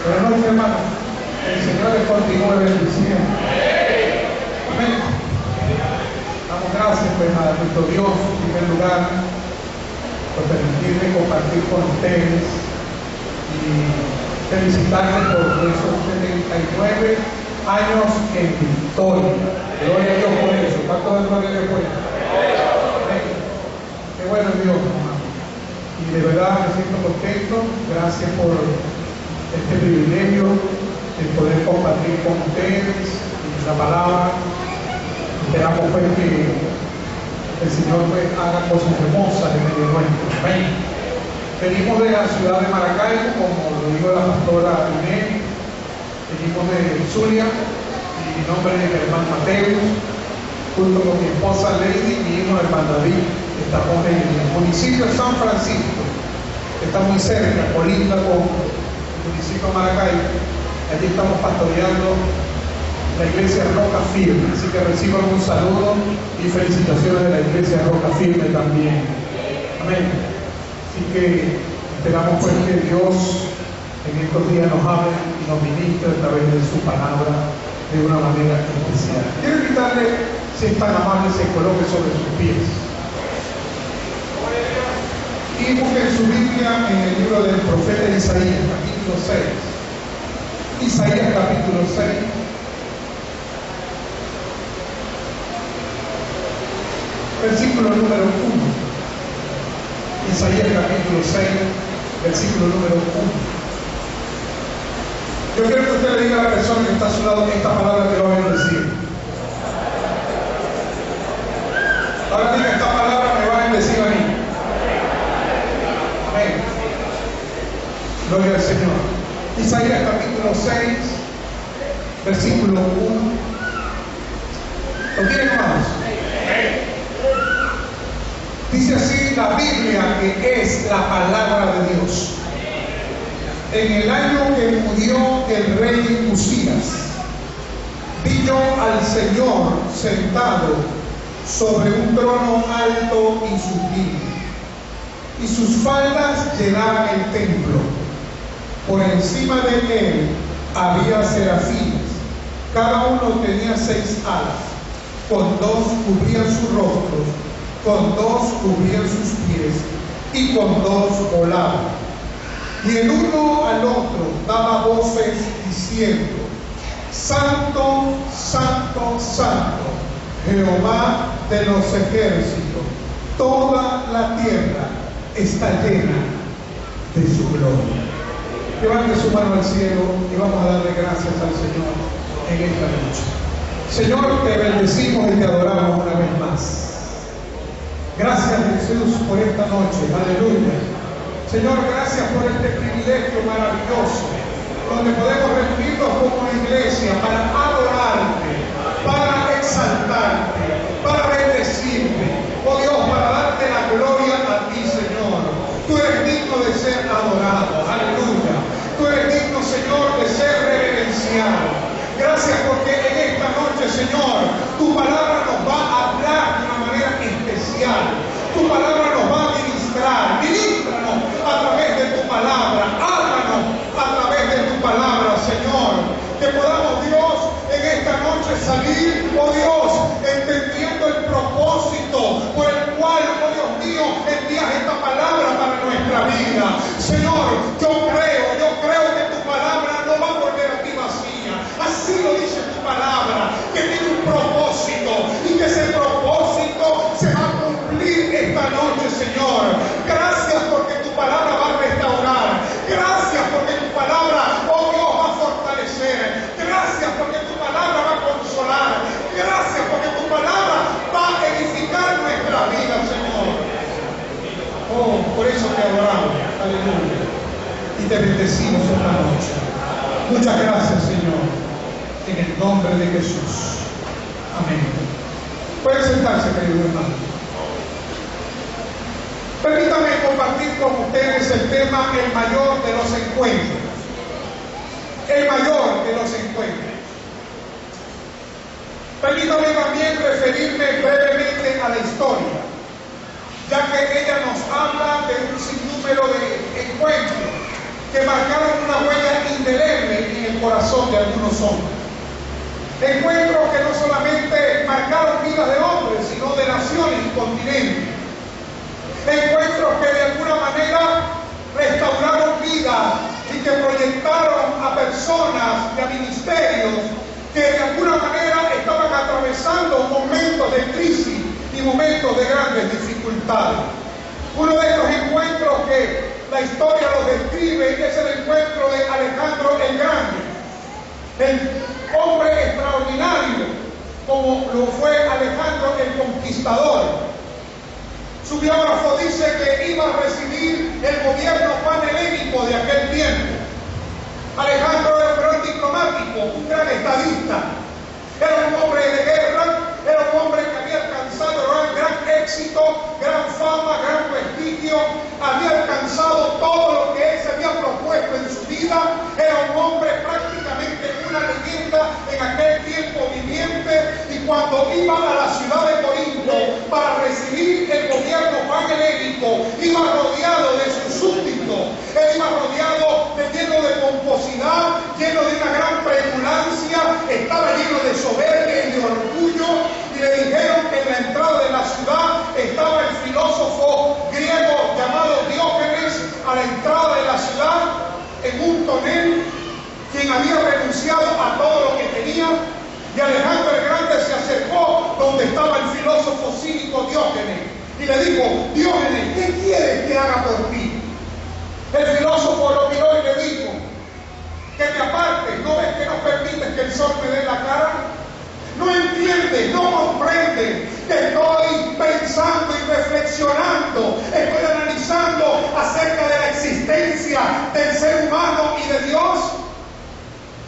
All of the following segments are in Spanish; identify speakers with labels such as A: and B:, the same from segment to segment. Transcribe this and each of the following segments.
A: Buenas noches, hermano. El Señor les continúe bendiciendo. Amén. Damos gracias pues, a nuestro Dios, en primer lugar, por permitirme compartir con ustedes y felicitarles por esos 79 años en victoria. Gloria a Dios por eso. ¿Cuánto de gloria a Dios por eso? Amén. Qué bueno es Dios, hermano. Y de verdad me siento contento. Gracias por este privilegio de poder compartir con ustedes la palabra. Esperamos pues que el Señor pues haga cosas hermosas en medio nuestro. Amén. Venimos de la ciudad de Maracaibo, como lo dijo la pastora Inés. Venimos de Zulia, y mi nombre es Germán Mateus, junto con mi esposa Lady y mi hijo hermano David. Estamos en el municipio de San Francisco, que está muy cerca, colinda con el municipio de Maracaibo. Allí estamos pastoreando la iglesia Roca Firme, así que reciban un saludo y felicitaciones de la iglesia Roca Firme también. Amén. Así que esperamos pues que Dios en estos días nos hable y nos ministre a través de su palabra de una manera especial. Quiero invitarle, si es tan amable, se coloque sobre sus pies. Y busquen su Biblia en el libro del profeta Isaías, capítulo 6. Isaías, capítulo 6. Versículo número 1. Isaías, capítulo 6, versículo número 1. Yo quiero que usted le diga a la persona que está a su lado esta palabra que va a bendecir. Ahora diga, esta palabra me va a bendecir a mí. Amén. Gloria al Señor. Isaías capítulo 6, versículo 1. ¿Lo tienen, hermanos? Dice así la Biblia, que es la palabra de Dios. En el año que murió el rey Usías, vi yo al Señor sentado sobre un trono alto y sublime, y sus faldas llenaban el templo. Por encima de él había serafines, cada uno tenía 6 alas, con 2 cubrían sus rostros, con 2 cubrían sus pies, y con 2 volaban. Y el uno al otro daba voces diciendo: Santo, Santo, Santo, Jehová de los ejércitos, toda la tierra está llena de su gloria. Levante su mano al cielo y vamos a darle gracias al Señor en esta noche. Señor, te bendecimos y te adoramos una vez más. Gracias, Jesús, por esta noche. Aleluya. Señor, gracias por este privilegio maravilloso, donde podemos reunirnos como iglesia para adorarte, para exaltarte, para bendecirte. Oh Dios, para darte la gloria a ti, Señor. Tú eres digno de ser adorado. Aleluya. Tú eres digno, Señor, de ser reverenciado. Gracias porque en esta noche, Señor, tu palabra nos va a hablar de una manera especial. Tu palabra nos va a ministrar. Ministranos a través de tu palabra. Háblanos a través de tu palabra, Señor. Que podamos, Dios, en esta noche salir, oh Dios, entendiendo el propósito por el cual, oh Dios mío, envías esta palabra para nuestra vida. Señor, yo creo que tu palabra no va a volver a ti vacía. Así lo dice tu palabra, que tiene un propósito y que ese propósito se va a cumplir esta noche, Señor. Gracias porque tu palabra va a restaurar. Gracias porque tu palabra, oh Dios, va a fortalecer. Gracias porque tu palabra va a consolar. Gracias porque tu palabra va a edificar nuestra vida, Señor. Oh, por eso te adoramos. Aleluya. Y te bendecimos esta noche. Muchas gracias, Señor. En el nombre de Jesús. Amén. Pueden sentarse, querido hermano. Permítanme compartir con ustedes el tema el mayor de los encuentros. El mayor de los encuentros. Permítanme también referirme brevemente a la historia, ya que ella nos habla de un sinnúmero de encuentros que marcaron una huella indeleble corazón de algunos hombres. Encuentros que no solamente marcaron vidas de hombres, sino de naciones y continentes. Encuentros que de alguna manera restauraron vidas y que proyectaron a personas y a ministerios que de alguna manera estaban atravesando momentos de crisis y momentos de grandes dificultades. Uno de estos encuentros que la historia los describe es el encuentro de Alejandro el Grande, el hombre extraordinario como lo fue Alejandro el Conquistador. Su biógrafo dice que iba a recibir el gobierno panhelénico de aquel tiempo. Alejandro era un gran diplomático, un gran estadista, era un hombre de guerra, era un hombre que había alcanzado gran éxito, gran fama, gran prestigio, había alcanzado todo lo que él se había propuesto en su vida, era un hombre prácticamente una leyenda en aquel tiempo viviente, y cuando iba a la ciudad de Corinto para recibir el gobierno panhelénico, iba rodeado de sus súbditos, él iba rodeado lleno de pomposidad, lleno de una gran petulancia, estaba lleno de soberbia y de orgullo, y le dijeron que en la entrada de la ciudad estaba el filósofo griego llamado Diógenes, a la entrada de la ciudad, en un tonel, quien había renunciado a todo lo que tenía, y Alejandro el Grande se acercó donde estaba el filósofo cínico Diógenes, y le dijo: Diógenes, ¿qué quieres que haga por ti? El filósofo lo miró y le dijo: que te apartes, ¿no ves que no permites que el sol me dé la cara? No entiendes, no comprendes que estoy pensando y reflexionando, estoy analizando acerca de la existencia del ser humano y de Dios.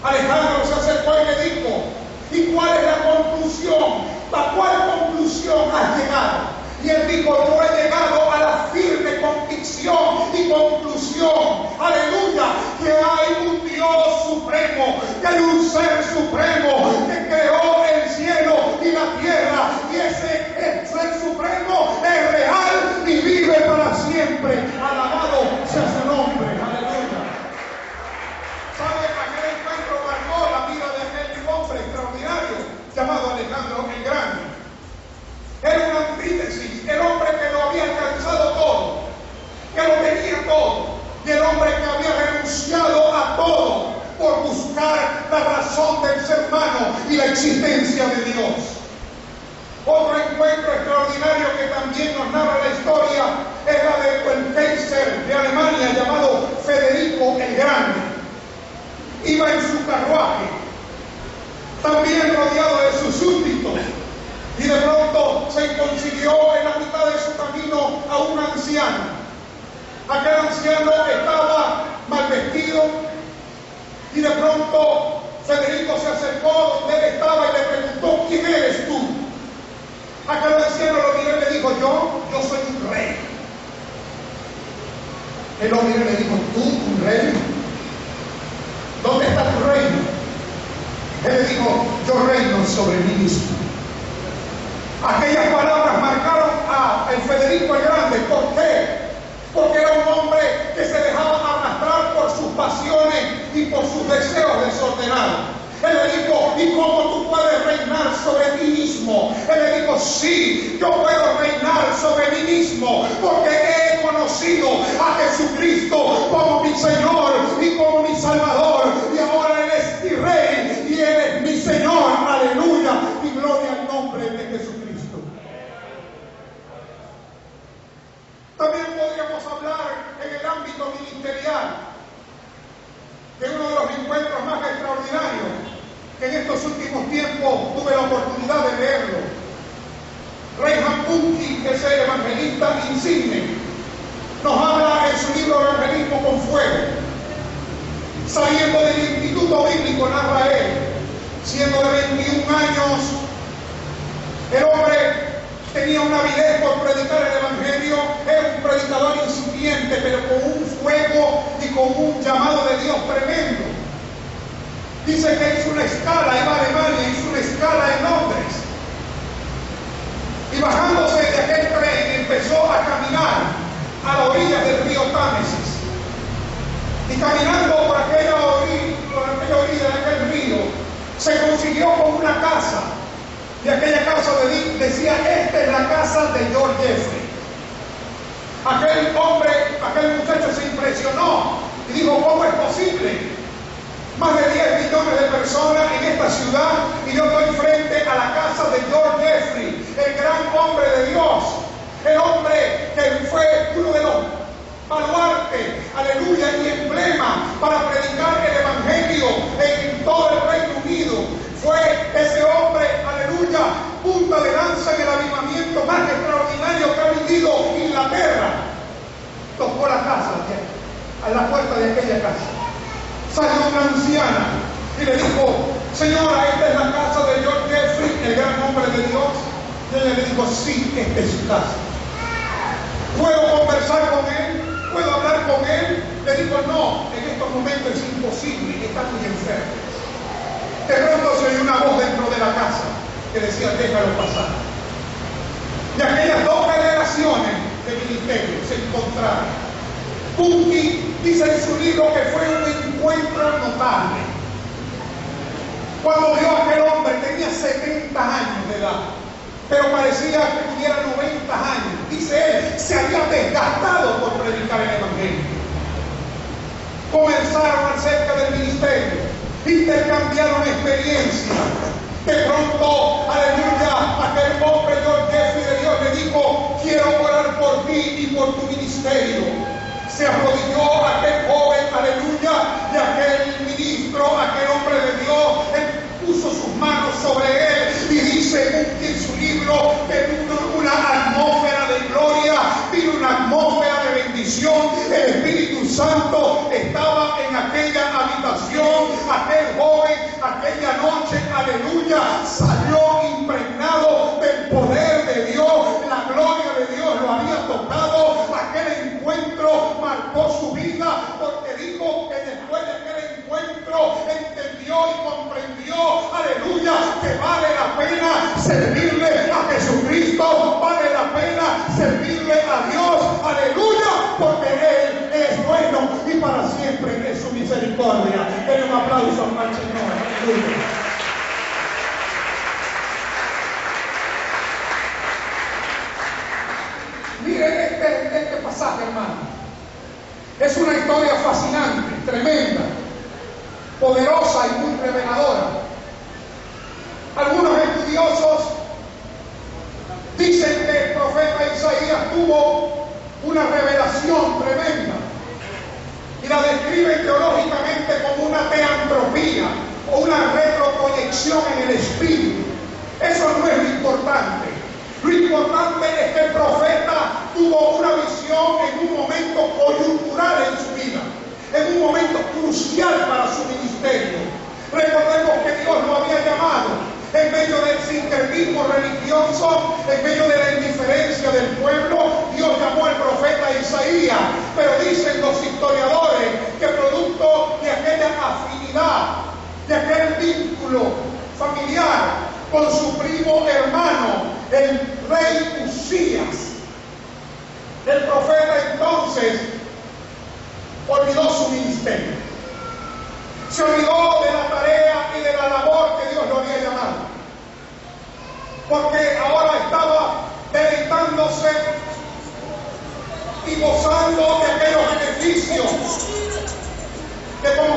A: Alejandro se acercó y le dijo: ¿y cuál es la conclusión? ¿A cuál conclusión has llegado? Y él dijo: yo he llegado a la firme convicción y conclusión, aleluya, que hay un Dios supremo, que hay un ser supremo que creó el cielo y la tierra, y ese ser supremo es real y vive para siempre. Alabado sea su nombre, aleluya. ¿Sabe? Aquel encuentro marcó la vida de aquel hombre extraordinario llamado Alejandro el Grande. Era una antítesis, el hombre que lo había alcanzado todo, que lo tenía todo, y el hombre que había renunciado a todo por buscar la razón del ser humano y la existencia de Dios. Otro encuentro extraordinario que también nos narra la historia es la del Kaiser de Alemania llamado Federico el Grande. Iba en su carruaje, también rodeado de sus súbditos, y de pronto se consiguió en la mitad de su camino a un anciano. Aquel anciano estaba mal vestido, y de pronto Federico se acercó donde él estaba y le preguntó: ¿quién eres tú? Aquel anciano lo miró y le dijo: yo soy un rey. El hombre le dijo: ¿tú, un rey? ¿Dónde está tu reino? Él le dijo: yo reino sobre mí mismo. Aquellas palabras marcaron a Federico el Grande. ¿Por qué? Porque era un hombre que se dejaba arrastrar por sus pasiones y por sus deseos desordenados. Él le dijo: ¿y cómo tú puedes reinar sobre ti mismo? Él le dijo: sí, yo puedo reinar sobre mí mismo, porque he conocido a Jesucristo como mi Señor y como mi Salvador, y ahora Él es mi Rey y Él es mi Señor. Aleluya, y gloria al nombre de Jesucristo. También podríamos hablar en el ámbito ministerial de uno de los encuentros más extraordinarios que en estos últimos tiempos tuve la oportunidad de leerlo. Reinhard Bonnke, que es el evangelista insigne, nos habla en su libro Evangelismo con Fuego. Saliendo del Instituto Bíblico, narra él, siendo de 21 años, el hombre tenía una avidez por predicar el Evangelio, era un predicador incipiente, pero con un fuego y con un llamado de Dios tremendo. Dice que hizo una escala, iba a Alemania, hizo una escala en Londres, y bajándose de aquel tren empezó a caminar a la orilla del río Támesis, y caminando por aquella orilla decía, esta es la casa de George Jeffrey. Aquel muchacho se impresionó y dijo, ¿cómo es posible? Más de 10 millones de personas en esta ciudad y yo estoy frente a la casa de George Jeffrey, el gran hombre de Dios, el hombre que fue uno de los baluartes, aleluya, y emblema para predicar el evangelio en todo el Reino Unido. Fue ese hombre, aleluya, punta de lanza en el avivamiento más extraordinario que ha vivido Inglaterra. Tocó la casa, a la puerta de aquella casa. Salió una anciana y le dijo, señora, esta es la casa de George Jeffrey, el gran hombre de Dios. Y ella le dijo, sí, esta es su casa. ¿Puedo conversar con él? ¿Puedo hablar con él? Le dijo, no, en estos momentos es imposible, está muy enfermo. De pronto se oyó una voz dentro de la casa que decía, déjalo pasar. Y aquellas dos generaciones de ministerio se encontraron. Punky dice en su libro que fue un encuentro notable. Cuando vio a aquel hombre, tenía 70 años de edad, pero parecía que tuviera 90 años. Dice él, se había desgastado por predicar el evangelio. Comenzaron acerca del ministerio, intercambiaron experiencias. De pronto, aleluya, aquel hombre George Jeffrey de Dios le dijo, quiero orar por ti y por tu ministerio. Se arrodilló aquel joven, aleluya, y aquel ministro, aquel hombre de Dios, él puso sus manos sobre él y dice en su libro que vino una atmósfera de gloria, vino una atmósfera de bendición. El Espíritu Santo estaba en aquella habitación. Aquel joven, aquella noche, aleluya, salió impregnado del poder de Dios. La gloria de Dios lo había tocado. Aquel encuentro marcó su vida, porque dijo que después de aquel encuentro entendió y comprendió, aleluya, que vale la pena servirle a Jesucristo, vale la pena servirle a Dios, aleluya, porque Él es bueno y para siempre es su misericordia. Denle un aplauso al Señor, aleluya. Miren este pasaje, hermano. Es una historia fascinante, tremenda, poderosa y muy reveladora. Algunos estudiosos dicen que el profeta Isaías tuvo una revelación tremenda y la describen teológicamente como una teantropía o una retroproyección en el espíritu. Eso no es lo importante. Lo importante es que el profeta tuvo una visión en un momento coyuntural en su vida, en un momento crucial para su ministerio. Recordemos que Dios lo había llamado en medio del sincretismo religioso, en medio de la indiferencia del pueblo. Dios llamó al profeta Isaías, pero dicen los historiadores que producto de aquella afinidad, de aquel vínculo familiar con su primo hermano, el rey Usías, el profeta entonces olvidó su ministerio. Se olvidó de la tarea y de la labor que Dios lo había llamado, porque ahora estaba deleitándose y gozando de aquellos beneficios que como